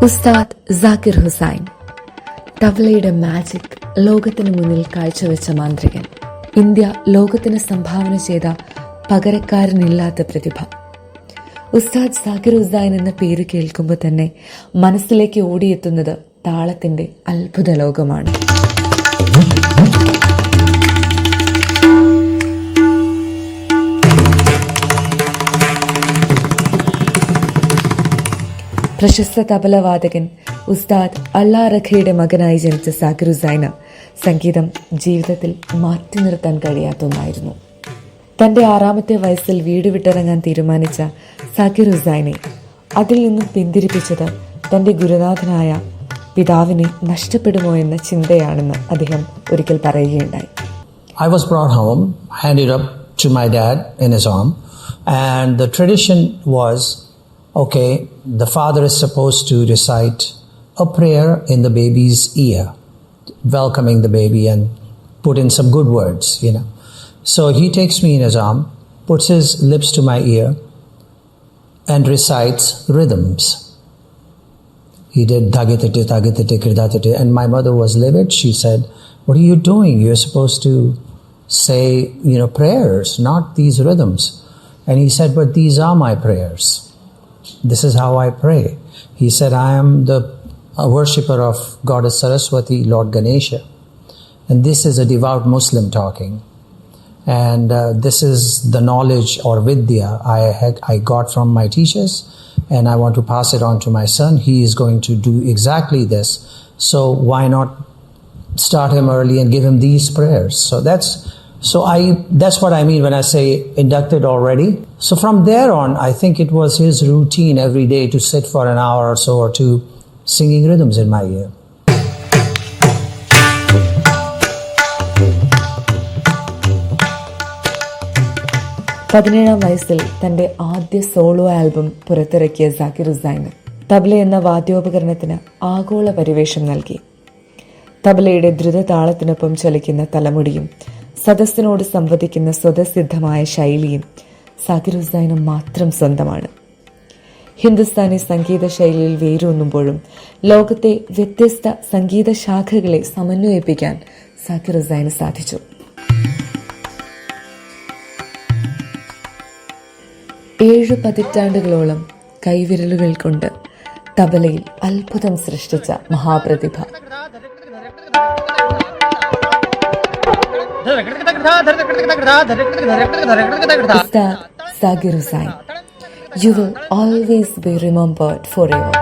ഉസ്താദ് സാക്കിർ ഹുസൈൻ തബ്ലയുടെ മാജിക് ലോകത്തിന് മുന്നിൽ കാഴ്ചവെച്ച മാന്ത്രികൻ. ഇന്ത്യ ലോകത്തിന് സംഭാവന ചെയ്ത പകരക്കാരനില്ലാത്ത പ്രതിഭ. ഉസ്താദ് സാക്കിർ ഹുസൈൻ എന്ന പേര് കേൾക്കുമ്പോൾ തന്നെ മനസ്സിലേക്ക് ഓടിയെത്തുന്നത് താളത്തിന്റെ അത്ഭുത ലോകമാണ്. പ്രശസ്ത തബലവാദകൻ ഉസ്താദ് അള്ളാ റഖയുടെ മകനായി ജനിച്ച സാക്കിർ ഹുസൈന് സംഗീതം ജീവിതത്തിൽ മാറ്റി നിർത്താൻ കഴിയാത്ത ഒന്നായിരുന്നു. തന്റെ 6ാമത്തെ വയസ്സിൽ വീട് വിട്ടിറങ്ങാൻ തീരുമാനിച്ച സാക്കിർ ഹുസൈനെ അതിൽ നിന്നും പിന്തിരിപ്പിച്ചത് തന്റെ ഗുരുനാഥനായ പിതാവിനെ നഷ്ടപ്പെടുമോ എന്ന ചിന്തയാണെന്ന് അദ്ദേഹം ഒരിക്കൽ പറയുകയുണ്ടായി. I was brought home, handed up to my dad in his arm, and the tradition was, okay, the father is supposed to recite a prayer in the baby's ear, welcoming the baby and put in some good words, So he takes me in his arm, puts his lips to my ear, and recites rhythms. He did dhagitate, dhagitate, kridatate, and my mother was livid. She said, "What are you doing? You're supposed to say, prayers, not these rhythms." And he said, "But these are my prayers. This is how I pray." He said, "I am a worshipper of Goddess Saraswati, Lord Ganesha, and this is a devout Muslim talking. And this is the knowledge or vidya I got from my teachers, and I want to pass it on to my son. He is going to do exactly this. So why not start him early and give him these prayers?" That's what I mean when I say inducted already. So from there on, I think it was his routine every day to sit for an hour or so or two singing rhythms in my ear. പതിനേഴാം വയസ്സിൽ തന്റെ ആദ്യ solo album പുറത്തിറക്കിയ സാക്കിർ ഹുസൈൻ തബ്ല എന്ന വാദ്യോപകരണത്തിന് ആഗോള പരിവേഷം നൽകി. തബ്ലയുടെ ദ്രുതതാളത്തിനൊപ്പം ചലിക്കുന്ന തലമുടിയും സദസ്സിനോട് സംവദിക്കുന്ന സ്വതസിദ്ധമായ ശൈലിയും സാക്കിർ ഹുസൈന് മാത്രം സ്വന്തമാണ്. ഹിന്ദുസ്ഥാനി സംഗീത ശൈലിയിൽ വേരൂന്നുമ്പോഴും ലോകത്തെ വ്യത്യസ്ത സംഗീത ശാഖകളെ സമന്വയിപ്പിക്കാൻ സാക്കിർ ഹുസൈന് സാധിച്ചു. 7 പതിറ്റാണ്ടുകളോളം കൈവിരലുകൾ കൊണ്ട് തബലയിൽ അത്ഭുതം സൃഷ്ടിച്ച മഹാപ്രതിഭ. ഉസ്താദ് Zakir Hussain, you will always be remembered forever.